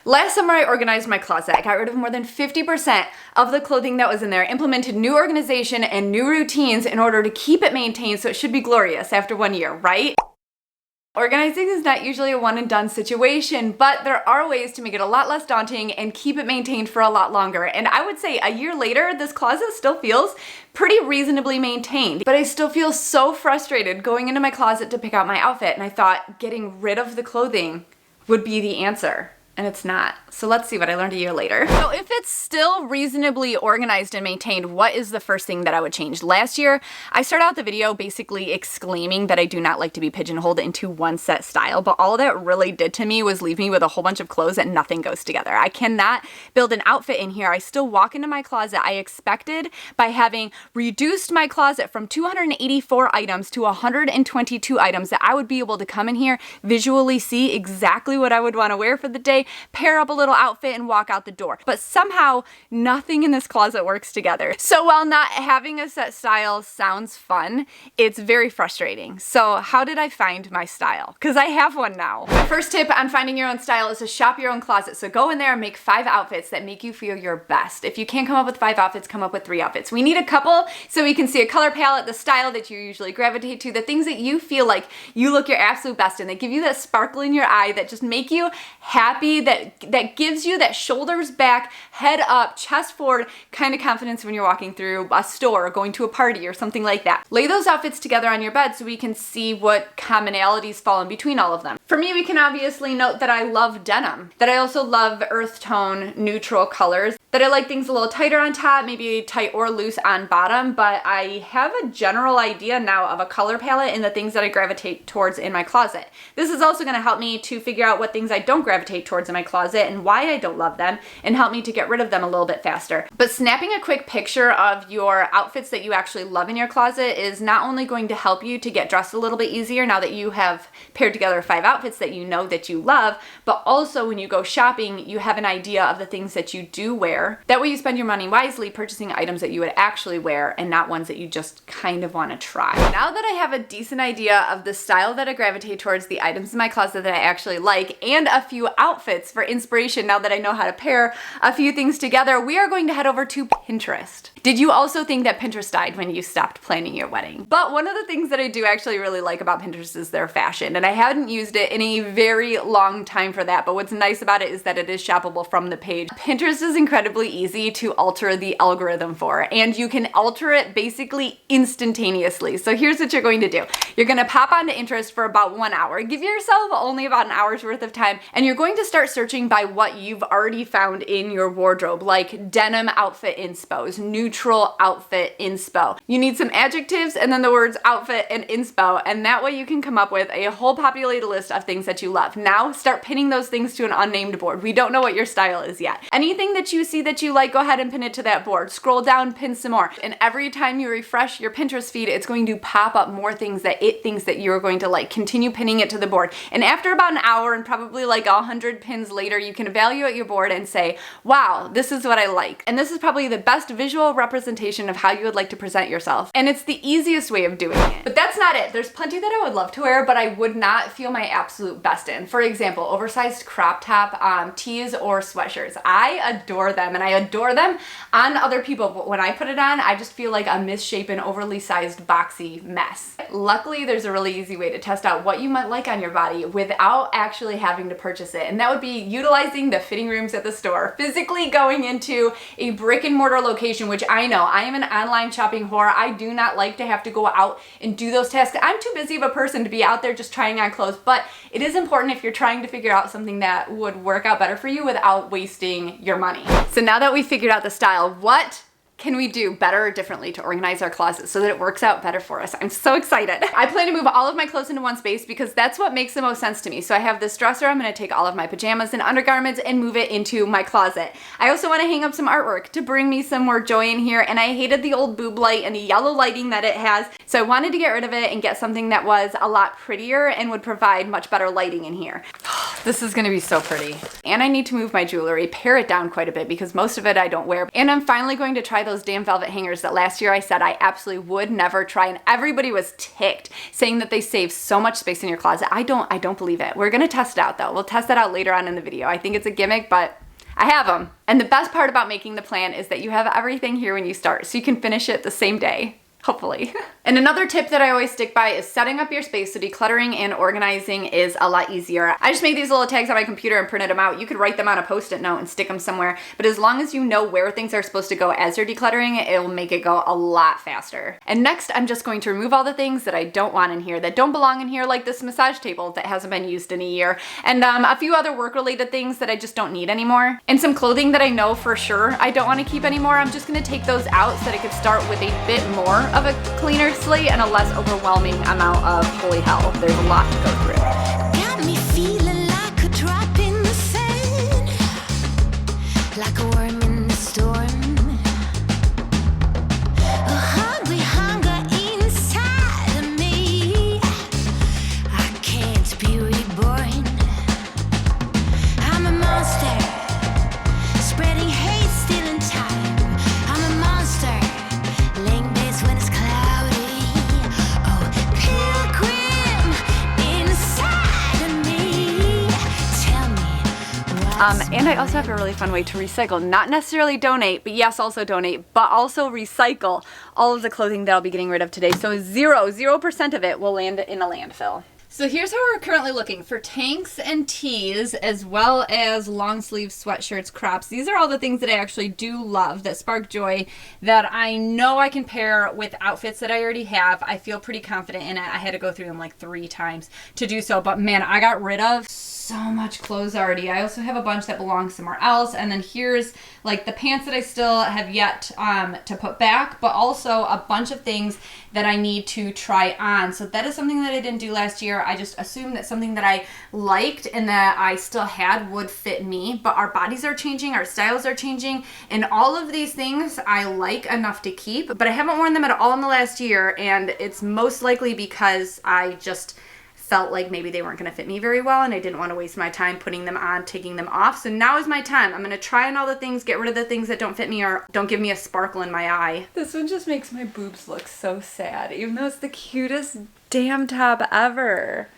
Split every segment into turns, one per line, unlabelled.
Last summer, I organized my closet. I got rid of more than 50% of the clothing that was in there, implemented new organization and new routines in order to keep it maintained so it should be glorious after 1 year, right? Organizing is not usually a one and done situation, but there are ways to make it a lot less daunting and keep it maintained for a lot longer. And I would say a year later, this closet still feels pretty reasonably maintained, but I still feel so frustrated going into my closet to pick out my outfit. And I thought getting rid of the clothing would be the answer. And it's not. So let's see what I learned a year later. So if it's still reasonably organized and maintained, what is the first thing that I would change? Last year, I started out the video basically exclaiming that I do not like to be pigeonholed into one set style, but all that really did to me was leave me with a whole bunch of clothes that nothing goes together. I cannot build an outfit in here. I still walk into my closet. I expected by having reduced my closet from 284 items to 122 items that I would be able to come in here, visually see exactly what I would want to wear for the day, pair up a little outfit and walk out the door. But somehow nothing in this closet works together. So while not having a set style sounds fun, it's very frustrating. So how did I find my style? Because I have one now. My first tip on finding your own style is to shop your own closet. So go in there and make 5 outfits that make you feel your best. If you can't come up with 5 outfits, come up with 3 outfits. We need a couple so we can see a color palette, the style that you usually gravitate to, the things that you feel like you look your absolute best in. They give you that sparkle in your eye that just make you happy, that gives you that shoulders back, head up, chest forward kind of confidence when you're walking through a store or going to a party or something like that. Lay those outfits together on your bed so we can see what commonalities fall in between all of them. For me, we can obviously note that I love denim, that I also love earth tone neutral colors, that I like things a little tighter on top, maybe tight or loose on bottom, but I have a general idea now of a color palette and the things that I gravitate towards in my closet. This is also going to help me to figure out what things I don't gravitate towards in my closet and why I don't love them, and help me to get rid of them a little bit faster. But snapping a quick picture of your outfits that you actually love in your closet is not only going to help you to get dressed a little bit easier now that you have paired together 5 outfits that you know that you love, but also when you go shopping, you have an idea of the things that you do wear. That way you spend your money wisely purchasing items that you would actually wear and not ones that you just kind of want to try. Now that I have a decent idea of the style that I gravitate towards, the items in my closet that I actually like, and a few outfits for inspiration now that I know how to pair a few things together, we are going to head over to Pinterest. Did you also think that Pinterest died when you stopped planning your wedding? But one of the things that I do actually really like about Pinterest is their fashion, and I hadn't used it in a very long time for that, but what's nice about it is that it is shoppable from the page. Pinterest is incredibly easy to alter the algorithm for, and you can alter it basically instantaneously. So here's what you're going to do. You're going to pop onto Pinterest for about 1 hour. Give yourself only about an hour's worth of time, and you're going to start searching by what you've already found in your wardrobe, like denim outfit inspos, neutral outfit inspo. You need some adjectives and then the words outfit and inspo, and that way you can come up with a whole populated list of things that you love. Now start pinning those things to an unnamed board. We don't know what your style is yet. Anything that you see that you like, go ahead and pin it to that board. Scroll down, pin some more. And every time you refresh your Pinterest feed, it's going to pop up more things that it thinks that you're going to like. Continue pinning it to the board. And after about an hour and probably like 100 pins later, you can evaluate your board and say, wow, this is what I like. And this is probably the best visual representation of how you would like to present yourself. And it's the easiest way of doing it. But that's not it. There's plenty that I would love to wear, but I would not feel my absolute best in. For example, oversized crop top tees or sweatshirts. I adore them, and I adore them on other people, but when I put it on, I just feel like a misshapen, overly sized, boxy mess. Luckily, there's a really easy way to test out what you might like on your body without actually having to purchase it, and that would be utilizing the fitting rooms at the store. Physically going into a brick and mortar location, which I know, I am an online shopping whore. I do not like to have to go out and do those tasks. I'm too busy of a person to be out there just trying on clothes, but it is important if you're trying to figure out something that would work out better for you without wasting your money. So now that we figured out the style, what can we do better or differently to organize our closet so that it works out better for us? I'm so excited. I plan to move all of my clothes into one space because that's what makes the most sense to me. So I have this dresser. I'm going to take all of my pajamas and undergarments and move it into my closet. I also want to hang up some artwork to bring me some more joy in here, and I hated the old boob light and the yellow lighting that it has, so I wanted to get rid of it and get something that was a lot prettier and would provide much better lighting in here. This is going to be so pretty. And I need to move my jewelry, pare it down quite a bit because most of it I don't wear. And I'm finally going to try those damn velvet hangers that last year I said I absolutely would never try, and everybody was ticked, saying that they save so much space in your closet. I don't believe it. We're gonna test it out though. We'll test that out later on in the video. I think it's a gimmick, but I have them. And the best part about making the plan is that you have everything here when you start, so you can finish it the same day. Hopefully. And another tip that I always stick by is setting up your space so decluttering and organizing is a lot easier. I just made these little tags on my computer and printed them out. You could write them on a post-it note and stick them somewhere, but as long as you know where things are supposed to go as you're decluttering, it will make it go a lot faster. And next, I'm just going to remove all the things that I don't want in here, that don't belong in here, like this massage table that hasn't been used in a year, and a few other work-related things that I just don't need anymore. And some clothing that I know for sure I don't want to keep anymore. I'm just gonna take those out so that I could start with a bit more of a cleaner slate and a less overwhelming amount of holy hell. There's a lot to go through.
Got me feeling like a drop in the sand, like a worm in the storm, a hungry hunger inside of me. I can't be reborn. I'm a monster, spreading hate, stealing time. I'm a monster, laying base when it's cloudy. Oh, pilgrim inside of me. Tell me what's
And I also have a really fun way to recycle. Not necessarily donate, but yes, also donate, but also recycle all of the clothing that I'll be getting rid of today. So 0% of it will land in a landfill. So here's how we're currently looking for tanks and tees, as well as long sleeve sweatshirts, crops. These are all the things that I actually do love, that spark joy, that I know I can pair with outfits that I already have. I feel pretty confident in it. I had to go through them like 3 times to do so, but man, I got rid of so much clothes already. I also have a bunch that belong somewhere else, and then here's like the pants that I still have yet to put back, but also a bunch of things that I need to try on. So that is something that I didn't do last year. I just assumed that something that I liked and that I still had would fit me, but our bodies are changing, our styles are changing, and all of these things I like enough to keep, but I haven't worn them at all in the last year, and it's most likely because I just felt like maybe they weren't going to fit me very well, and I didn't want to waste my time putting them on, taking them off. So now is my time. I'm going to try on all the things, get rid of the things that don't fit me or don't give me a sparkle in my eye. This one just makes my boobs look so sad, even though it's the cutest damn top ever.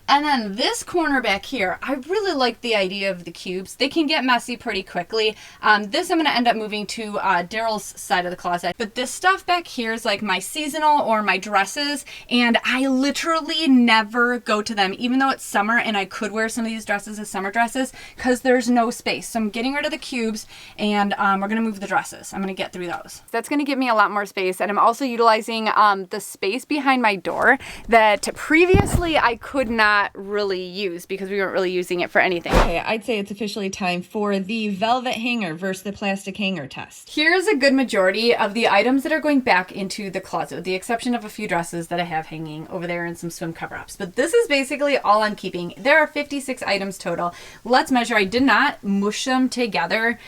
And then this corner back here, I really like the idea of the cubes. They can get messy pretty quickly. This I'm going to end up moving to Daryl's side of the closet. But this stuff back here is like my seasonal or my dresses, and I literally never go to them, even though it's summer and I could wear some of these dresses as summer dresses, because there's no space. So I'm getting rid of the cubes, and we're going to move the dresses. I'm going to get through those. That's going to give me a lot more space, and I'm also utilizing the space behind my door that previously I could not really use because we weren't really using it for anything.
Okay, I'd say it's officially time for the velvet hanger versus the plastic hanger test.
Here's a good majority of the items that are going back into the closet, with the exception of a few dresses that I have hanging over there and some swim cover-ups. But this is basically all I'm keeping. There are 56 items total. Let's measure. I did not mush them together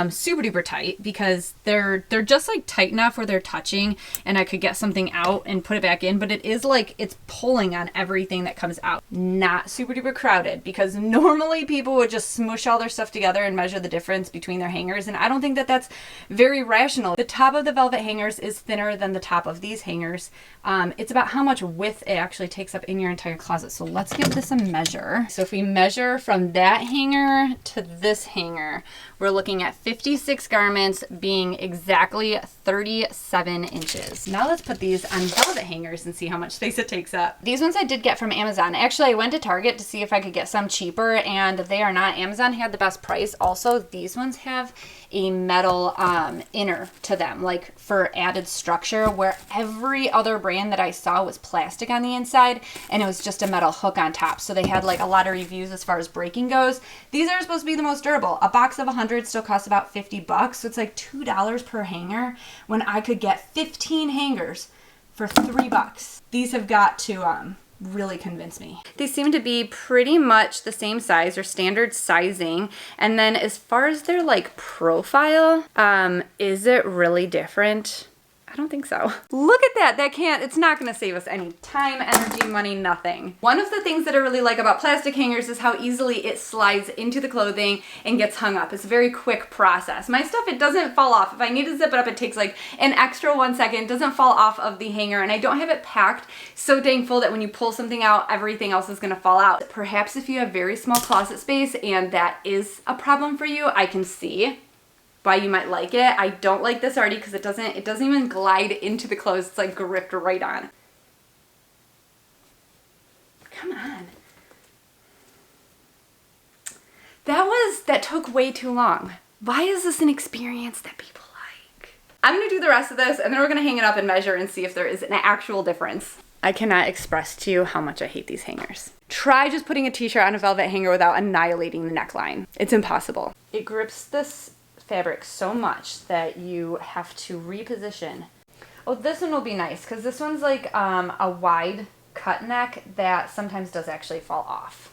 super duper tight because they're just like tight enough where they're touching and I could get something out and put it back in, but it is like it's pulling on everything that comes out. Not super duper crowded, because normally people would just smush all their stuff together and measure the difference between their hangers, and I don't think that that's very rational. The top of the velvet hangers is thinner than the top of these hangers. It's about how much width it actually takes up in your entire closet. So let's give this a measure. So if we measure from that hanger to this hanger, we're looking at 56 garments being exactly 37 inches. Now let's put these on velvet hangers and see how much space it takes up. These ones I did get from Amazon. Actually, I went to Target to see if I could get some cheaper, and they are not. Amazon had the best price. Also, these ones have a metal inner to them, like for added structure, where every other brand that I saw was plastic on the inside and it was just a metal hook on top. So they had like a lot of reviews as far as breaking goes. These are supposed to be the most durable. A box of 100 still costs about $50, so it's like $2 per hanger when I could get 15 hangers for $3. These have got to really convince me. They seem to be pretty much the same size or standard sizing. And then as far as their like profile, is it really different? I I don't think so. Look at that. That can't, it's not gonna save us any time, energy, money, nothing. One of the things that I really like about plastic hangers is how easily it slides into the clothing and gets hung up. It's a very quick process. My stuff, it doesn't fall off. If I need to zip it up, it takes like an extra 1 second. It doesn't fall off of the hanger, and I don't have it packed so dang full that when you pull something out, everything else is gonna fall out. Perhaps if you have very small closet space and that is a problem for you, I can see why you might like it. I don't like this already because it doesn't even glide into the clothes. It's like gripped right on. Come on. That took way too long. Why is this an experience that people like? I'm gonna do the rest of this and then we're gonna hang it up and measure and see if there is an actual difference. I cannot express to you how much I hate these hangers. Try just putting a t-shirt on a velvet hanger without annihilating the neckline. It's impossible. It grips this fabric so much that you have to reposition. Oh, this one will be nice because this one's like a wide cut neck that sometimes does actually fall off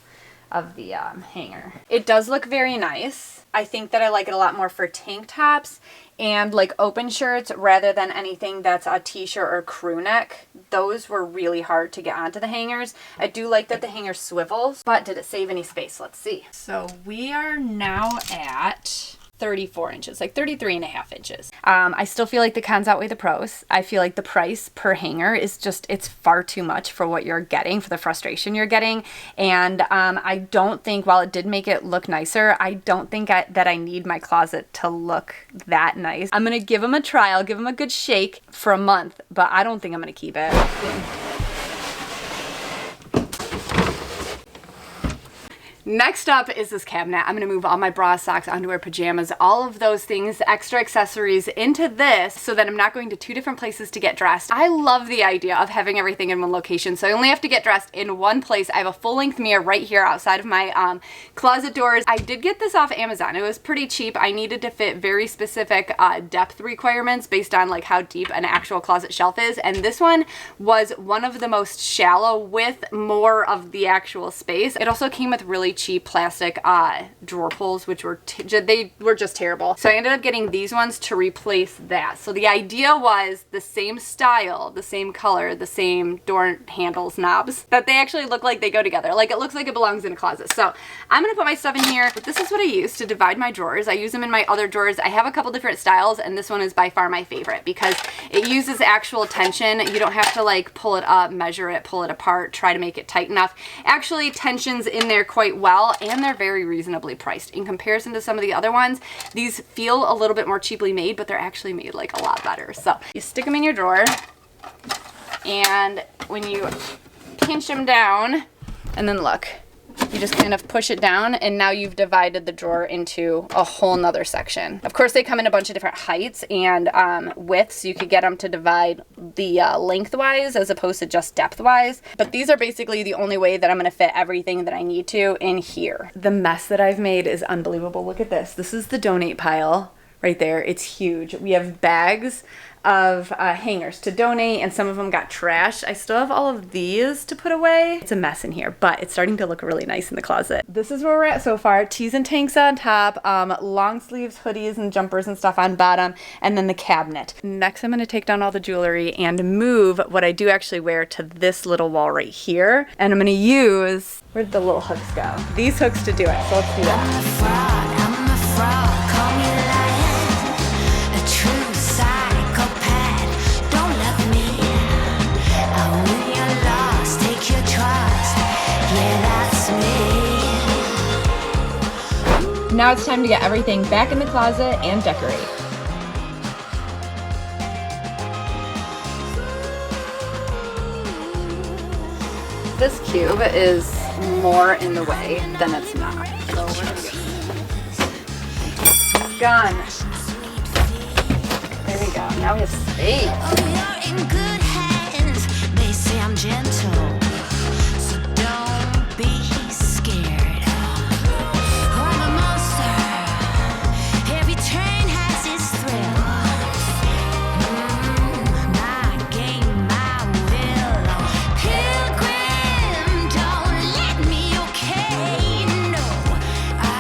of the hanger. It does look very nice. I think that I like it a lot more for tank tops and like open shirts rather than anything that's a t-shirt or crew neck. Those were really hard to get onto the hangers. I do like that the hanger swivels, but did it save any space? Let's see. So we are now at 34 inches, like 33 and a half inches. I still feel like the cons outweigh the pros. I feel like the price per hanger is just, it's far too much for what you're getting, for the frustration you're getting. And I don't think, while it did make it look nicer, I don't think that I need my closet to look that nice. I'm gonna give them a try. I'll give them a good shake for a month, but I don't think I'm gonna keep it. Next up is this cabinet. I'm gonna move all my bra, socks, underwear, pajamas, all of those things, extra accessories into this so that I'm not going to two different places to get dressed. I love the idea of having everything in one location, so I only have to get dressed in one place. I have a full-length mirror right here outside of my closet doors. I did get this off Amazon. It was pretty cheap. I needed to fit very specific depth requirements based on like how deep an actual closet shelf is, and this one was one of the most shallow with more of the actual space. It also came with really cheap plastic drawer pulls, which were they were just terrible. So I ended up getting these ones to replace that. So the idea was the same style, the same color, the same door handles, knobs, that they actually look like they go together. Like it looks like it belongs in a closet. So I'm gonna put my stuff in here. But this is what I use to divide my drawers. I use them in my other drawers. I have a couple different styles, and this one is by far my favorite because it uses actual tension. You don't have to like pull it up, measure it, pull it apart, try to make it tight enough. Actually, tension's in there quite well, and they're very reasonably priced. In comparison to some of the other ones, these feel a little bit more cheaply made, but they're actually made like a lot better. So you stick them in your drawer, and when you pinch them down, and then look, you just kind of push it down, and now you've divided the drawer into a whole nother section. Of course, they come in a bunch of different heights and widths, so you could get them to divide the lengthwise as opposed to just depthwise. But these are basically the only way that I'm gonna fit everything that I need to in here. The mess that I've made is unbelievable. Look at this. This is the donate pile right there. It's huge. We have bags of hangers to donate, and some of them got trashed. I still have all of these to put away. It's a mess in here, but it's starting to look really nice in the closet. This is where we're at so far. Tees and tanks on top, long sleeves, hoodies and jumpers and stuff on bottom, and then the cabinet. Next, I'm gonna take down all the jewelry and move what I do actually wear to this little wall right here. And I'm gonna use, where'd the little hooks go? These hooks to do it, so let's do that.
I'm a fraud, call me lying. A true psychopath, don't love me. When you're lost, take your trust. Yeah, that's me.
Now it's time to get everything back in the closet and decorate.
This cube is more in the way than it's not. So we're gonna get gone. There we go. Now we have space.
Oh, you're in good hands. They say I'm gentle, so don't be scared. I'm a monster. Every train has its thrill. My game, my will. Pilgrim, don't let me, okay? No, I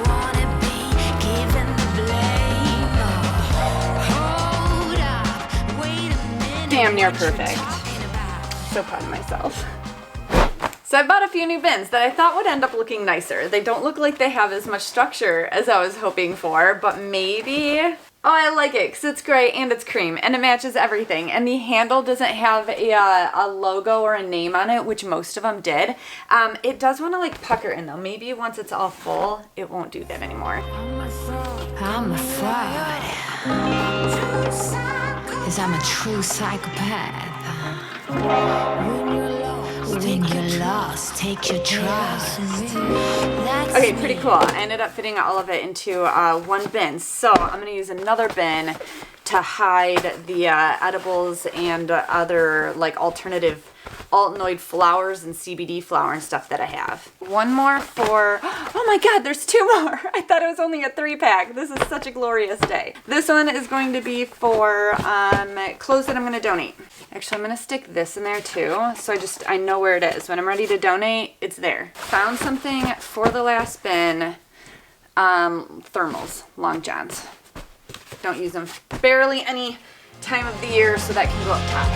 wanna be given the blame. Hold up, wait a minute.
damn near perfect. So proud of myself. So I bought a few new bins that I thought would end up looking nicer. They don't look like they have as much structure as I was hoping for, but maybe... Oh, I like it because it's gray and it's cream and it matches everything. And the handle doesn't have a logo or a name on it, which most of them did. It does want to like pucker in though. Maybe once it's all full, it won't do that anymore.
I'm a fraud. 'Cause I'm a true psychopath. When you're lost, take your trust.
Okay, pretty cool. I ended up fitting all of it into one bin. So I'm gonna use another bin to hide the edibles and other like alternative altanoid flowers and CBD flower and stuff that I have. One more for, oh my god, there's two more. I thought it was only a 3-pack. This is such a glorious day. This one is going to be for clothes that I'm gonna donate. Actually, I'm gonna stick this in there too, so I know where it is. When I'm ready to donate, it's there. Found something for the last bin, thermals, long johns. Don't use them barely any time of the year, so that can go up top.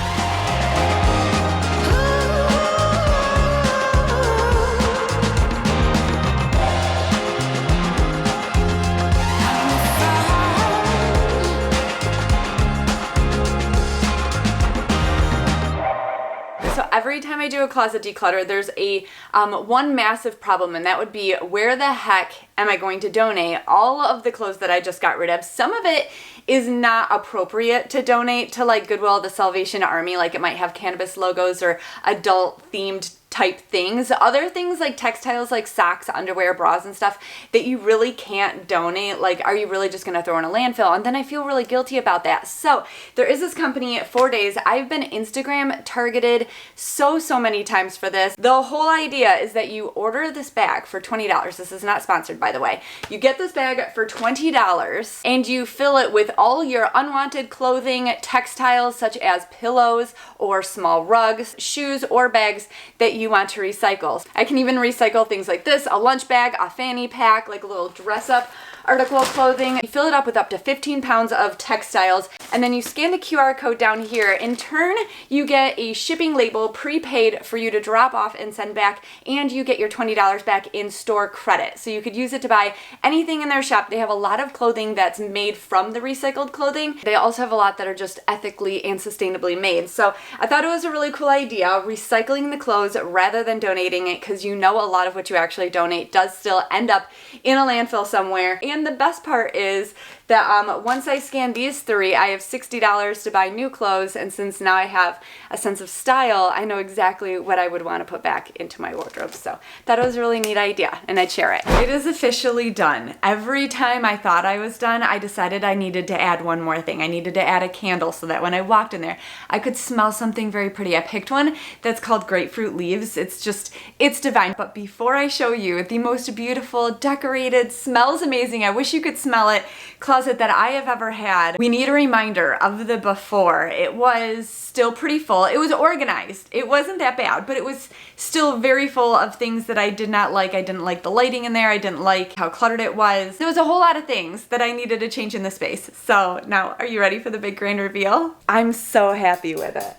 So every time I do a closet declutter, there's a one massive problem, and that would be where the heck am I going to donate all of the clothes that I just got rid of? Some of it is not appropriate to donate to like Goodwill, the Salvation Army, like it might have cannabis logos or adult themed type things. Other things like textiles like socks, underwear, bras and stuff that you really can't donate. Like, are you really just gonna throw in a landfill? And then I feel really guilty about that. So there is this company, 4 Days. I've been Instagram targeted so many times for this. The whole idea is that you order this bag for $20. This is not sponsored, by the way. You get this bag for $20 and you fill it with all your unwanted clothing, textiles such as pillows or small rugs, shoes, or bags that you want to recycle. I can even recycle things like this, a lunch bag, a fanny pack, like a little dress up article of clothing. You fill it up with up to 15 pounds of textiles, and then you scan the QR code down here. In turn, you get a shipping label prepaid for you to drop off and send back, and you get your $20 back in store credit. So you could use it to buy anything in their shop. They have a lot of clothing that's made from the recycled clothing. They also have a lot that are just ethically and sustainably made. So I thought it was a really cool idea, recycling the clothes rather than donating it, because you know a lot of what you actually donate does still end up in a landfill somewhere. And the best part is that once I scan these 3, I have $60 to buy new clothes, and since now I have a sense of style, I know exactly what I would want to put back into my wardrobe. So that was a really neat idea, and I'd share it. It is officially done. Every time I thought I was done, I decided I needed to add one more thing. I needed to add a candle so that when I walked in there, I could smell something very pretty. I picked one that's called Grapefruit Leaves. It's divine. But before I show you the most beautiful, decorated, smells amazing, I wish you could smell it, closet that I have ever had, we need a reminder of the before. It was still pretty full. It was organized. It wasn't that bad, but it was still very full of things that I did not like. I didn't like the lighting in there. I didn't like how cluttered it was. There was a whole lot of things that I needed to change in the space. So now, are you ready for the big grand reveal? I'm so happy with it.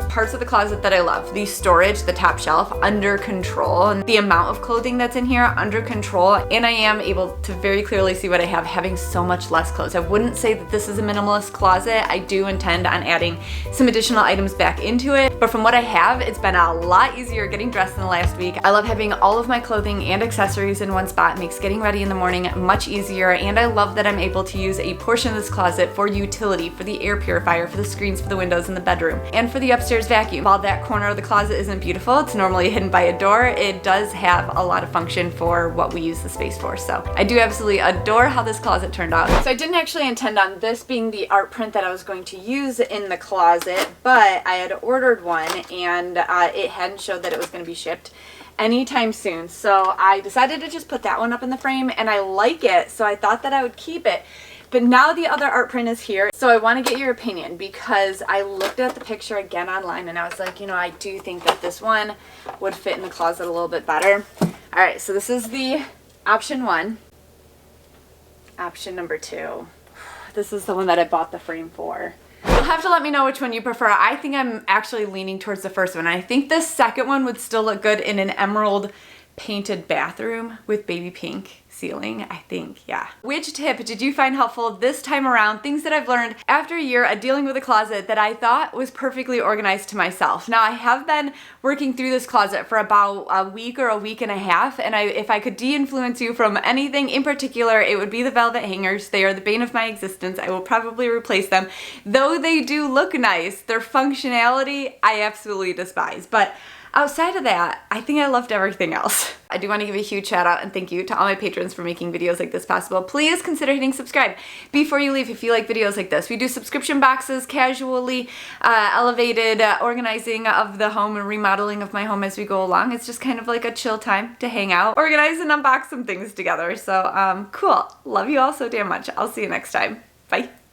Parts of the closet that I love. The storage, the top shelf, under control, and the amount of clothing that's in here, under control, and I am able to very clearly see what I have, having so much less clothes. I wouldn't say that this is a minimalist closet. I do intend on adding some additional items back into it, but from what I have, it's been a lot easier getting dressed than the last week. I love having all of my clothing and accessories in one spot. It makes getting ready in the morning much easier, and I love that I'm able to use a portion of this closet for utility, for the air purifier, for the screens for the windows in the bedroom, and for the upstairs vacuum. While that corner of the closet isn't beautiful, it's normally hidden by a door, it does have a lot of function for what we use the space for. So I do absolutely adore how this closet turned out. So I didn't actually intend on this being the art print that I was going to use in the closet, but I had ordered one and it hadn't showed that it was going to be shipped anytime soon. So I decided to just put that one up in the frame, and I like it, so I thought that I would keep it. But now the other art print is here, so I want to get your opinion, because I looked at the picture again online and I was like, you know, I do think that this one would fit in the closet a little bit better. All right, so this is the option 1. Option number 2. This is the one that I bought the frame for. You'll have to let me know which one you prefer. I think I'm actually leaning towards the first one. I think the second one would still look good in an emerald painted bathroom with baby pink ceiling, I think, yeah. Which tip did you find helpful this time around? Things that I've learned after a year of dealing with a closet that I thought was perfectly organized to myself. Now, I have been working through this closet for about a week or a week and a half, and if I could de-influence you from anything in particular, it would be the velvet hangers. They are the bane of my existence. I will probably replace them. Though they do look nice, their functionality I absolutely despise. But outside of that, I think I loved everything else. I do want to give a huge shout out and thank you to all my patrons for making videos like this possible. Please consider hitting subscribe before you leave if you like videos like this. We do subscription boxes, casually elevated organizing of the home and remodeling of my home as we go along. It's just kind of like a chill time to hang out, organize and unbox some things together. So cool. Love you all so damn much. I'll see you next time. Bye.